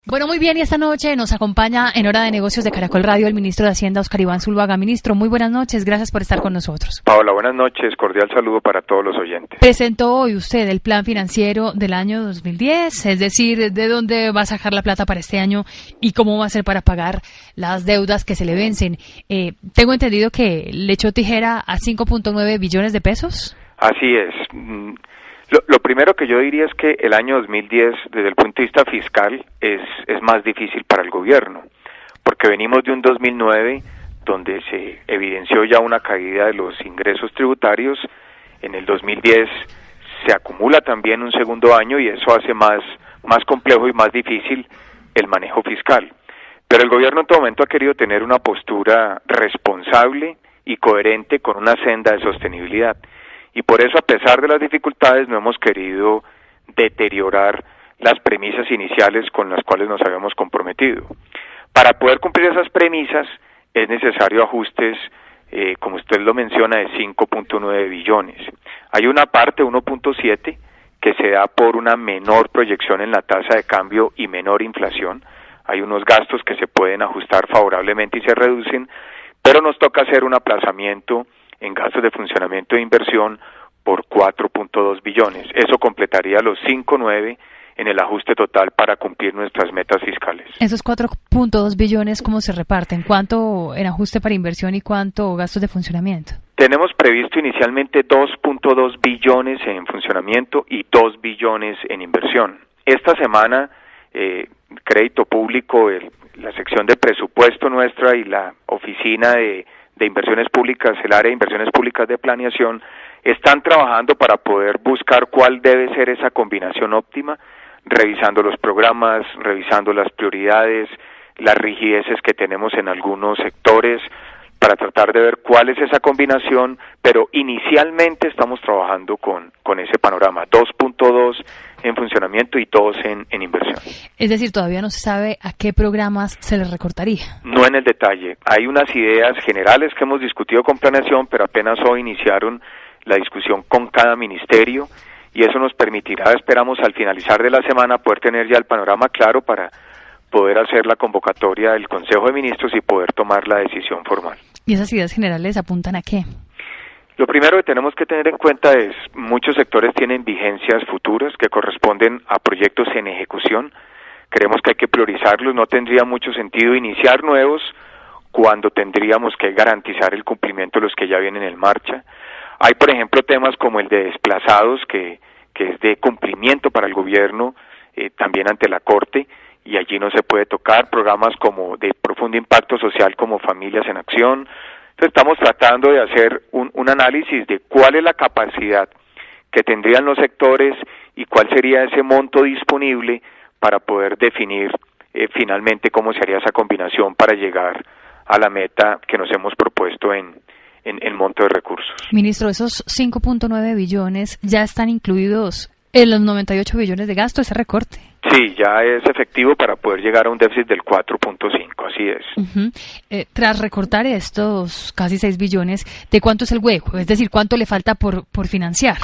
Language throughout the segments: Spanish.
Bueno, muy bien, y esta noche nos acompaña en Hora de Negocios de Caracol Radio el ministro de Hacienda, Óscar Iván Zuluaga. Ministro, muy buenas noches, gracias por estar con nosotros. Paola, buenas noches, cordial saludo para todos los oyentes. Presentó hoy usted el plan financiero del año 2010, es decir, de dónde va a sacar la plata para este año y cómo va a ser para pagar las deudas que se le vencen. Tengo entendido que le echó tijera a 5.9 billones de pesos. Así es. Lo primero que yo diría es que el año 2010, desde el punto de vista fiscal, es más difícil para el gobierno, porque venimos de un 2009 donde se evidenció ya una caída de los ingresos tributarios. En el 2010 se acumula también un segundo año y eso hace más complejo y más difícil el manejo fiscal. Pero el gobierno en todo momento ha querido tener una postura responsable y coherente con una senda de sostenibilidad. Y por eso, a pesar de las dificultades, no hemos querido deteriorar las premisas iniciales con las cuales nos habíamos comprometido. Para poder cumplir esas premisas es necesario ajustes, como usted lo menciona, de 5.9 billones. Hay una parte, 1.7, que se da por una menor proyección en la tasa de cambio y menor inflación. Hay unos gastos que se pueden ajustar favorablemente y se reducen, pero nos toca hacer un aplazamiento en gastos de funcionamiento e inversión por 4.2 billones. Eso completaría los 5.9 en el ajuste total para cumplir nuestras metas fiscales. Esos 4.2 billones, ¿cómo se reparten? ¿Cuánto en ajuste para inversión y cuánto gastos de funcionamiento? Tenemos previsto inicialmente 2.2 billones en funcionamiento y 2 billones en inversión. Esta semana, Crédito Público, la sección de presupuesto nuestra y la oficina de inversiones públicas, el área de inversiones públicas de planeación, están trabajando para poder buscar cuál debe ser esa combinación óptima, revisando los programas, revisando las prioridades, las rigideces que tenemos en algunos sectores, para tratar de ver cuál es esa combinación, pero inicialmente estamos trabajando con ese panorama, 2.2 en funcionamiento y 2 en inversión. Es decir, todavía no se sabe a qué programas se les recortaría. No en el detalle. Hay unas ideas generales que hemos discutido con planeación, pero apenas hoy iniciaron la discusión con cada ministerio y eso nos permitirá, esperamos, al finalizar de la semana poder tener ya el panorama claro para poder hacer la convocatoria del Consejo de Ministros y poder tomar la decisión formal. ¿Y esas ideas generales apuntan a qué? Lo primero que tenemos que tener en cuenta es, muchos sectores tienen vigencias futuras que corresponden a proyectos en ejecución. Creemos que hay que priorizarlos, no tendría mucho sentido iniciar nuevos cuando tendríamos que garantizar el cumplimiento de los que ya vienen en marcha. Hay, por ejemplo, temas como el de desplazados, que es de cumplimiento para el gobierno, también ante la Corte, y allí no se puede tocar. Programas como de profundo impacto social como Familias en Acción. Entonces estamos tratando de hacer un análisis de cuál es la capacidad que tendrían los sectores y cuál sería ese monto disponible para poder definir finalmente cómo se haría esa combinación para llegar a la meta que nos hemos propuesto en monto de recursos. Ministro, esos 5.9 billones ya están incluidos en los 98 billones de gasto, ese recorte. Sí, ya es efectivo para poder llegar a un déficit del 4.5, así es. Uh-huh. Tras recortar estos casi 6 billones, ¿de cuánto es el hueco? Es decir, ¿cuánto le falta por financiar?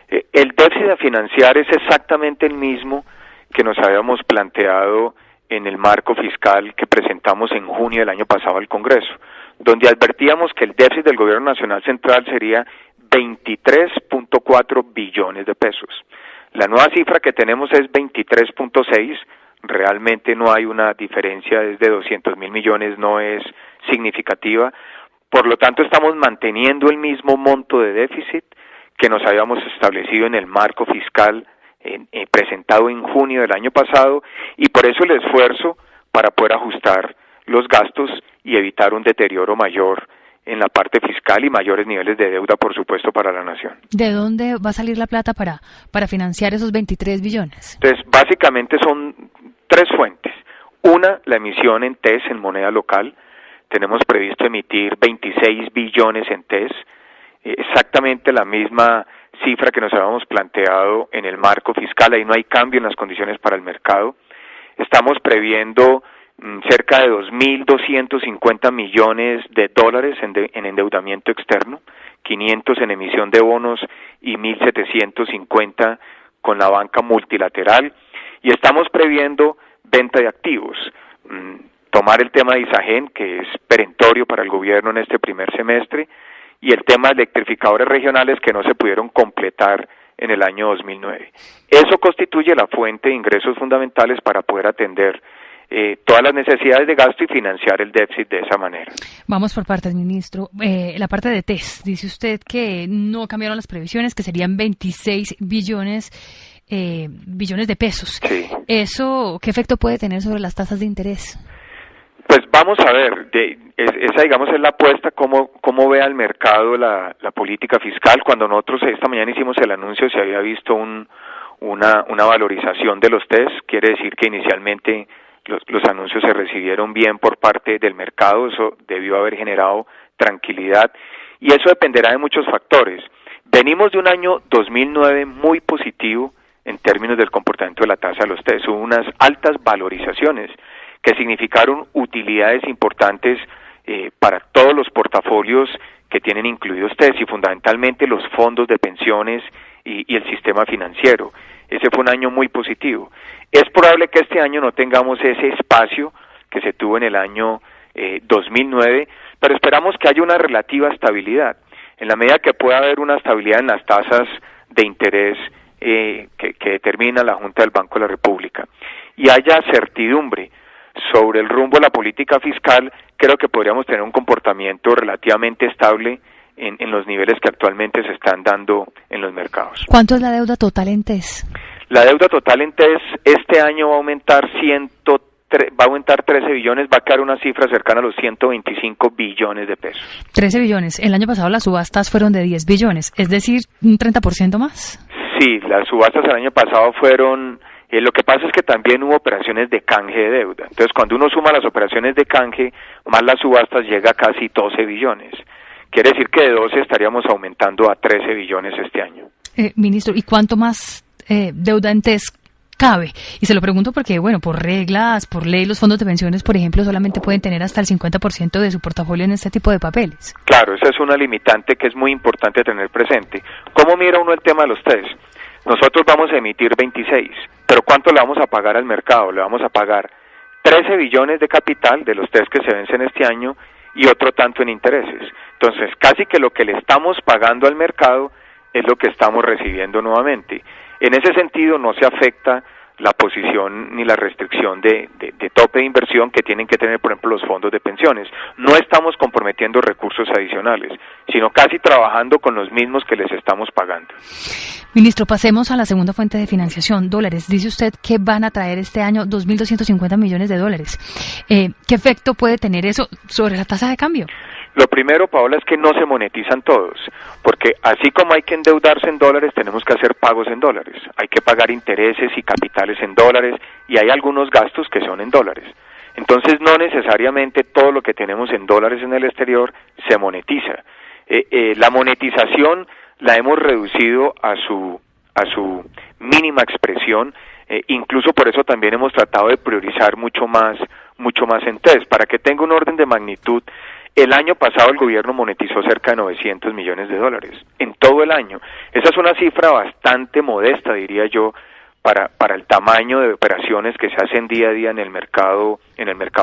El déficit a financiar es exactamente el mismo que nos habíamos planteado en el marco fiscal que presentamos en junio del año pasado al Congreso, donde advertíamos que el déficit del Gobierno Nacional Central sería 23.4 billones de pesos. La nueva cifra que tenemos es 23.6, realmente no hay una diferencia, es de 200.000 millones, no es significativa, por lo tanto estamos manteniendo el mismo monto de déficit que nos habíamos establecido en el marco fiscal presentado en junio del año pasado, y por eso el esfuerzo para poder ajustar los gastos y evitar un deterioro mayor en la parte fiscal y mayores niveles de deuda, por supuesto, para la nación. ¿De dónde va a salir la plata para financiar esos 23 billones? Entonces, básicamente son 3 fuentes. Una, la emisión en TES, en moneda local. Tenemos previsto emitir 26 billones en TES, exactamente la misma cifra que nos habíamos planteado en el marco fiscal. Ahí no hay cambio en las condiciones para el mercado. Estamos previendo cerca de 2.250 millones de dólares en endeudamiento externo, 500 en emisión de bonos y 1.750 con la banca multilateral, y estamos previendo venta de activos. Tomar el tema de Isagen, que es perentorio para el gobierno en este primer semestre, y el tema de electrificadores regionales que no se pudieron completar en el año 2009. Eso constituye la fuente de ingresos fundamentales para poder atender todas las necesidades de gasto y financiar el déficit de esa manera. Vamos por partes, ministro. La parte de TES, dice usted que no cambiaron las previsiones, que serían 26 billones de pesos. Sí. ¿Eso qué efecto puede tener sobre las tasas de interés? Pues vamos a ver, esa digamos es la apuesta, cómo ve al mercado la política fiscal. Cuando nosotros esta mañana hicimos el anuncio se había visto una valorización de los TES, quiere decir que inicialmente los anuncios se recibieron bien por parte del mercado, eso debió haber generado tranquilidad y eso dependerá de muchos factores. Venimos de un año 2009 muy positivo en términos del comportamiento de la tasa de los TES, hubo unas altas valorizaciones que significaron utilidades importantes para todos los portafolios que tienen incluidos TES y fundamentalmente los fondos de pensiones y el sistema financiero. Ese fue un año muy positivo. Es probable que este año no tengamos ese espacio que se tuvo en el año 2009, pero esperamos que haya una relativa estabilidad. En la medida que pueda haber una estabilidad en las tasas de interés que determina la Junta del Banco de la República y haya certidumbre sobre el rumbo de la política fiscal, creo que podríamos tener un comportamiento relativamente estable en los niveles que actualmente se están dando en los mercados. ¿Cuánto es la deuda total en TES? La deuda total en TES este año va a aumentar 13 billones, va a quedar una cifra cercana a los 125 billones de pesos. 13 billones. El año pasado las subastas fueron de 10 billones, es decir, un 30% más. Sí, las subastas el año pasado fueron... lo que pasa es que también hubo operaciones de canje de deuda. Entonces, cuando uno suma las operaciones de canje más las subastas, llega a casi 12 billones. Quiere decir que de 12 estaríamos aumentando a 13 billones este año. Ministro, ¿y cuánto más deuda en TES cabe? Y se lo pregunto porque, bueno, por reglas, por ley, los fondos de pensiones, por ejemplo, solamente pueden tener hasta el 50% de su portafolio en este tipo de papeles. Claro, esa es una limitante que es muy importante tener presente. ¿Cómo mira uno el tema de los TES? Nosotros vamos a emitir 26, pero ¿cuánto le vamos a pagar al mercado? Le vamos a pagar 13 billones de capital de los TES que se vencen este año y otro tanto en intereses. Entonces, casi que lo que le estamos pagando al mercado es lo que estamos recibiendo nuevamente. En ese sentido, no se afecta la posición ni la restricción de tope de inversión que tienen que tener, por ejemplo, los fondos de pensiones. No estamos comprometiendo recursos adicionales, sino casi trabajando con los mismos que les estamos pagando. Ministro, pasemos a la segunda fuente de financiación, dólares. Dice usted que van a traer este año 2.250 millones de dólares. ¿Qué efecto puede tener eso sobre la tasa de cambio? Lo primero, Paola, es que no se monetizan todos, porque así como hay que endeudarse en dólares, tenemos que hacer pagos en dólares. Hay que pagar intereses y capitales en dólares y hay algunos gastos que son en dólares. Entonces, no necesariamente todo lo que tenemos en dólares en el exterior se monetiza. La monetización la hemos reducido a su mínima expresión, incluso por eso también hemos tratado de priorizar mucho más en TES. Para que tenga un orden de magnitud, el año pasado el gobierno monetizó cerca de 900 millones de dólares, en todo el año. Esa es una cifra bastante modesta, diría yo, para el tamaño de operaciones que se hacen día a día en el mercado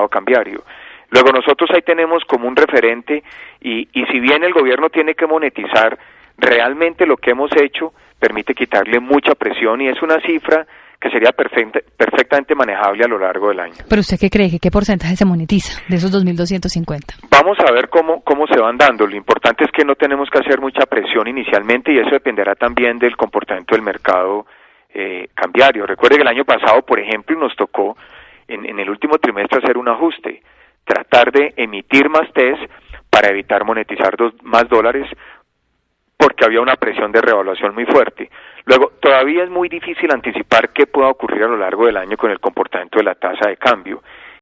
cambiario. Luego nosotros ahí tenemos como un referente y si bien el gobierno tiene que monetizar, realmente lo que hemos hecho permite quitarle mucha presión y es una cifra que sería perfectamente manejable a lo largo del año. ¿Pero usted qué cree? ¿Qué porcentaje se monetiza de esos 2.250? Vamos a ver cómo se van dando. Lo importante es que no tenemos que hacer mucha presión inicialmente y eso dependerá también del comportamiento del mercado cambiario. Recuerde que el año pasado, por ejemplo, nos tocó en el último trimestre hacer un ajuste, tratar de emitir más TES para evitar monetizar más dólares porque había una presión de revaluación muy fuerte. Luego, todavía es muy difícil anticipar qué pueda ocurrir a lo largo del año con el comportamiento de la tasa de cambio.